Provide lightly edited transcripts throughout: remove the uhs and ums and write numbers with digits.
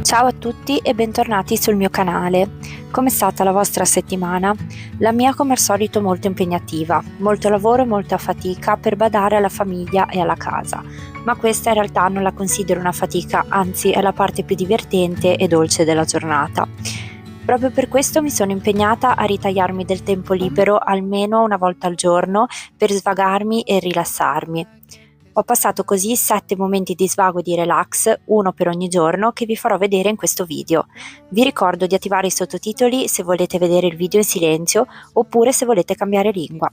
Ciao a tutti e bentornati sul mio canale. Com'è stata la vostra settimana? La mia come al solito molto impegnativa, molto lavoro e molta fatica per badare alla famiglia e alla casa, ma questa in realtà non la considero una fatica, anzi è la parte più divertente e dolce della giornata. Proprio per questo mi sono impegnata a ritagliarmi del tempo libero almeno una volta al giorno per svagarmi e rilassarmi. Ho passato così 7 momenti di svago e di relax, uno per ogni giorno, che vi farò vedere in questo video. Vi ricordo di attivare i sottotitoli se volete vedere il video in silenzio oppure se volete cambiare lingua.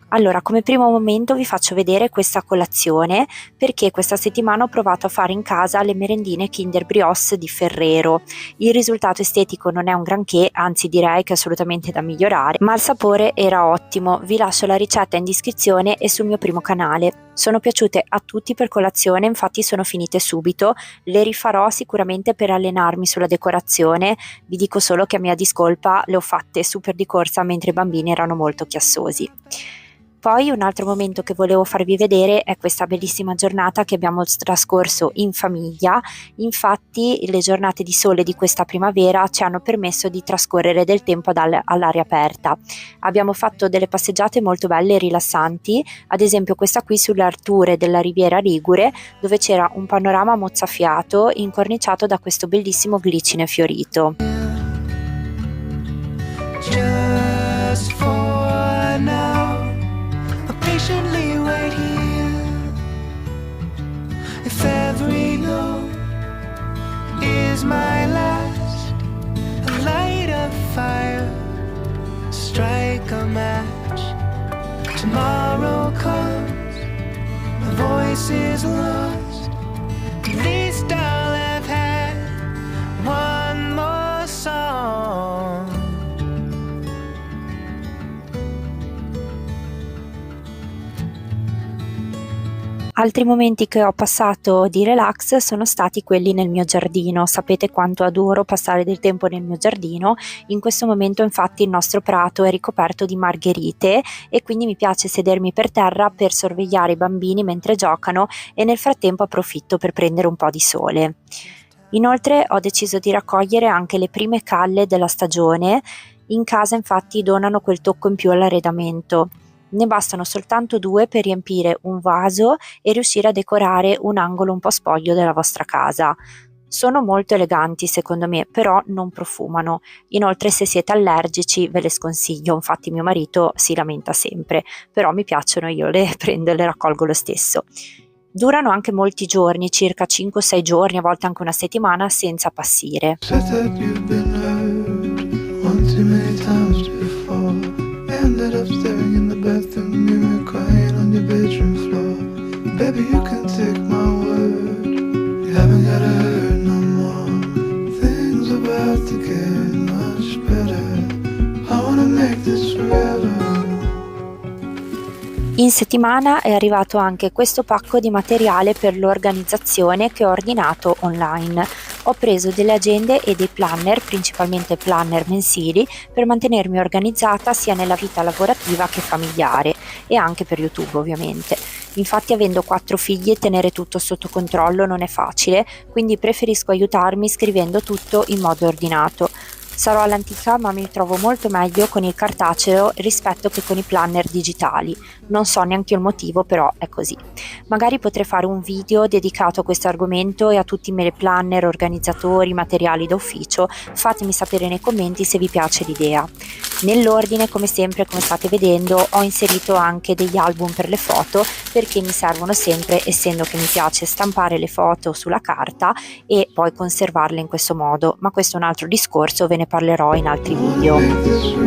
Allora, come primo momento vi faccio vedere questa colazione perché questa settimana ho provato a fare in casa le merendine Kinder Brioche di Ferrero. Il risultato estetico non è un granché, anzi direi che è assolutamente da migliorare, ma il sapore era ottimo. Vi lascio la ricetta in descrizione e sul mio primo canale. Sono piaciute a tutti per colazione, infatti sono finite subito, le rifarò sicuramente per allenarmi sulla decorazione, vi dico solo che a mia discolpa le ho fatte super di corsa mentre i bambini erano molto chiassosi. Poi un altro momento che volevo farvi vedere è questa bellissima giornata che abbiamo trascorso in famiglia. Infatti le giornate di sole di questa primavera ci hanno permesso di trascorrere del tempo all'aria aperta. Abbiamo fatto delle passeggiate molto belle e rilassanti, ad esempio questa qui sulle alture della Riviera Ligure, dove c'era un panorama mozzafiato incorniciato da questo bellissimo glicine fiorito. Just for now, I'll patiently wait here. If every note is my last, I'll light a fire, strike a match. Tomorrow comes, my voice is lost. At least I'll have had one more song. Altri momenti che ho passato di relax sono stati quelli nel mio giardino. Sapete quanto adoro passare del tempo nel mio giardino. In questo momento infatti il nostro prato è ricoperto di margherite e quindi mi piace sedermi per terra per sorvegliare i bambini mentre giocano e nel frattempo approfitto per prendere un po' di sole. Inoltre ho deciso di raccogliere anche le prime calle della stagione. In casa infatti donano quel tocco in più all'arredamento. Ne bastano soltanto 2 per riempire un vaso e riuscire a decorare un angolo un po' spoglio della vostra casa. Sono molto eleganti secondo me, però non profumano. Inoltre se siete allergici ve le sconsiglio, infatti mio marito si lamenta sempre, però mi piacciono, io le prendo e le raccolgo lo stesso. Durano anche molti giorni, circa 5-6 giorni, a volte anche una settimana, senza appassire. Ended up staring in the bathroom mirror, crying on your bedroom floor. Baby, you can take my word, you haven't gotta hurt no more. Things are about to get much better. I wanna make this forever. In settimana è arrivato anche questo pacco di materiale per l'organizzazione che ho ordinato online. Ho preso delle agende e dei planner, principalmente planner mensili, per mantenermi organizzata sia nella vita lavorativa che familiare e anche per YouTube ovviamente. Infatti avendo 4 figli tenere tutto sotto controllo non è facile, quindi preferisco aiutarmi scrivendo tutto in modo ordinato. Sarò all'antica ma mi trovo molto meglio con il cartaceo rispetto che con i planner digitali. Non so neanche il motivo, però è così. Magari potrei fare un video dedicato a questo argomento e a tutti i miei planner, organizzatori, materiali da ufficio. Fatemi sapere nei commenti se vi piace l'idea. Nell'ordine, come sempre, come state vedendo, ho inserito anche degli album per le foto perché mi servono sempre, essendo che mi piace stampare le foto sulla carta e poi conservarle in questo modo, ma questo è un altro discorso, ve ne parlerò in altri video.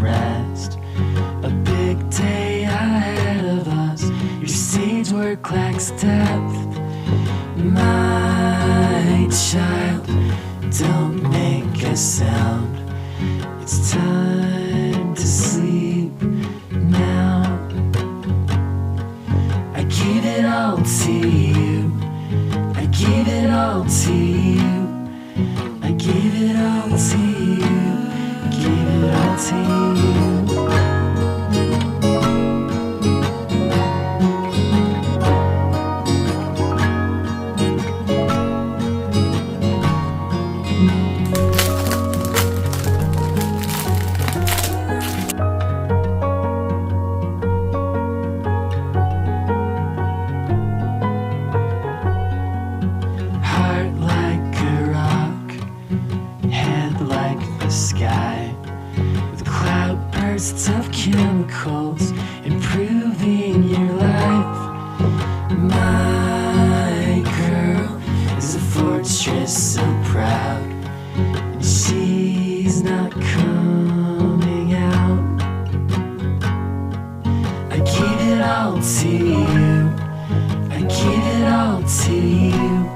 rest. A big day ahead of us. Your stage work lacks depth. My child, don't make a sound. It's time to sleep now. I give it all to you. I give it all to you. I give it all to you. Give it all to you. Heart like a rock, head like the sky, with cloudbursts of chemicals improving your life. My girl is a fortress so proud, and she's not coming out. I give it all to you. I give it all to you.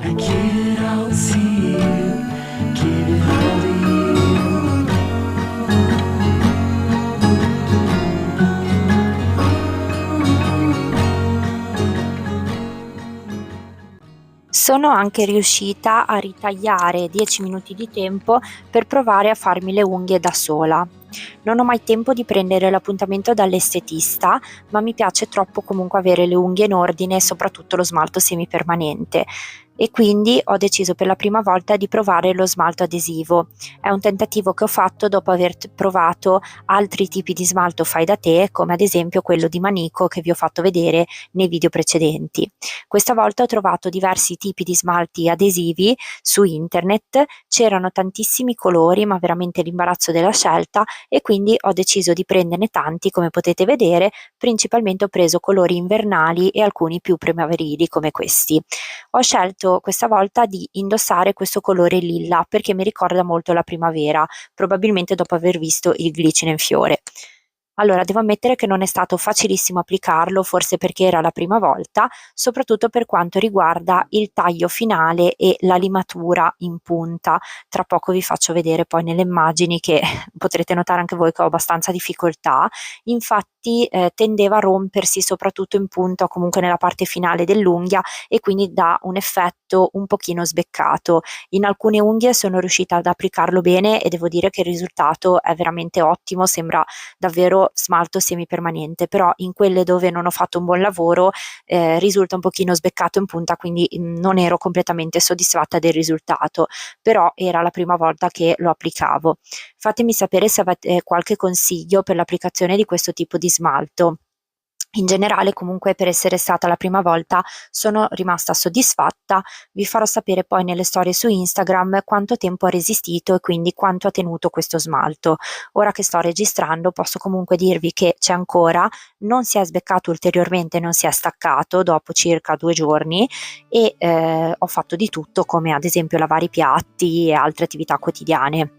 I give it all to you. Give it all to you. Sono anche riuscita a ritagliare 10 minuti di tempo per provare a farmi le unghie da sola. Non ho mai tempo di prendere l'appuntamento dall'estetista, ma mi piace troppo comunque avere le unghie in ordine e soprattutto lo smalto semipermanente. E quindi ho deciso per la prima volta di provare lo smalto adesivo. È un tentativo che ho fatto dopo aver provato altri tipi di smalto fai da te, come ad esempio quello di Manico che vi ho fatto vedere nei video precedenti. Questa volta ho trovato diversi tipi di smalti adesivi su internet, c'erano tantissimi colori, ma veramente l'imbarazzo della scelta, e quindi ho deciso di prenderne tanti. Come potete vedere, principalmente ho preso colori invernali e alcuni più primaverili come questi. Ho scelto questa volta di indossare questo colore lilla perché mi ricorda molto la primavera, probabilmente dopo aver visto il glicine in fiore. Allora, devo ammettere che non è stato facilissimo applicarlo, forse perché era la prima volta, soprattutto per quanto riguarda il taglio finale e la limatura in punta. Tra poco vi faccio vedere poi nelle immagini che potrete notare anche voi che ho abbastanza difficoltà. Infatti tendeva a rompersi soprattutto in punta o comunque nella parte finale dell'unghia, e quindi dà un effetto un pochino sbeccato. In alcune unghie sono riuscita ad applicarlo bene e devo dire che il risultato è veramente ottimo, sembra davvero smalto semipermanente, però in quelle dove non ho fatto un buon lavoro risulta un pochino sbeccato in punta, quindi non ero completamente soddisfatta del risultato, però era la prima volta che lo applicavo. Fatemi sapere se avete qualche consiglio per l'applicazione di questo tipo di smalto. In generale, comunque, per essere stata la prima volta sono rimasta soddisfatta. Vi farò sapere poi nelle storie su Instagram quanto tempo ha resistito e quindi quanto ha tenuto questo smalto. Ora che sto registrando posso comunque dirvi che c'è ancora, non si è sbeccato ulteriormente, non si è staccato dopo circa 2 giorni, e ho fatto di tutto, come ad esempio lavare i piatti e altre attività quotidiane.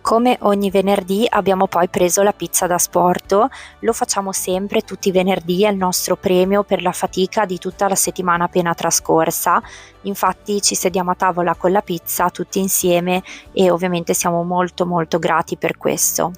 Come ogni venerdì abbiamo poi preso la pizza da asporto, lo facciamo sempre tutti i venerdì, è il nostro premio per la fatica di tutta la settimana appena trascorsa. Infatti ci sediamo a tavola con la pizza tutti insieme e ovviamente siamo molto molto grati per questo.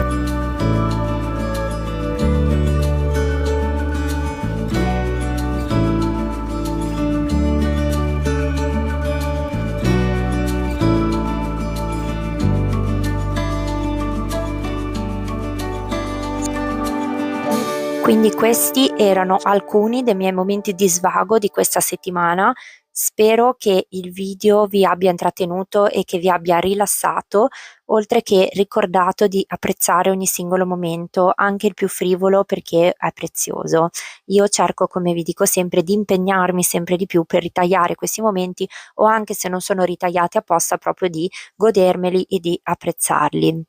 Quindi questi erano alcuni dei miei momenti di svago di questa settimana. Spero che il video vi abbia intrattenuto e che vi abbia rilassato, oltre che ricordato di apprezzare ogni singolo momento, anche il più frivolo, perché è prezioso. Io cerco, come vi dico sempre, di impegnarmi sempre di più per ritagliare questi momenti, o anche se non sono ritagliati apposta, proprio di godermeli e di apprezzarli.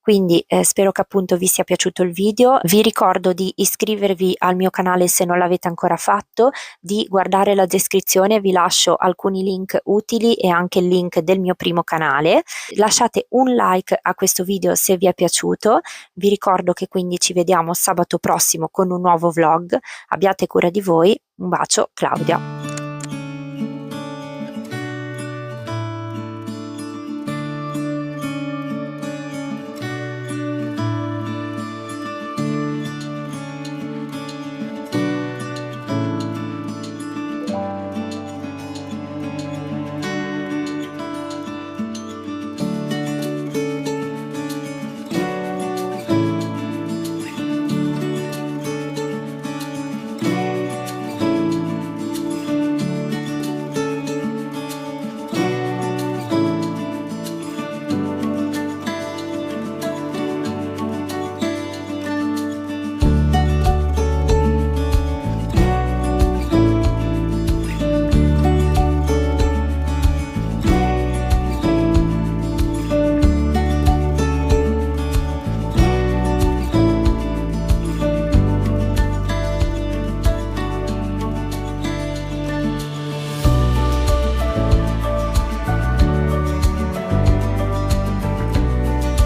Quindi spero che appunto vi sia piaciuto il video. Vi ricordo di iscrivervi al mio canale se non l'avete ancora fatto, di guardare la descrizione, vi lascio alcuni link utili e anche il link del mio primo canale. Lasciate un like a questo video se vi è piaciuto. Vi ricordo che quindi ci vediamo sabato prossimo con un nuovo vlog. Abbiate cura di voi. Un bacio, Claudia.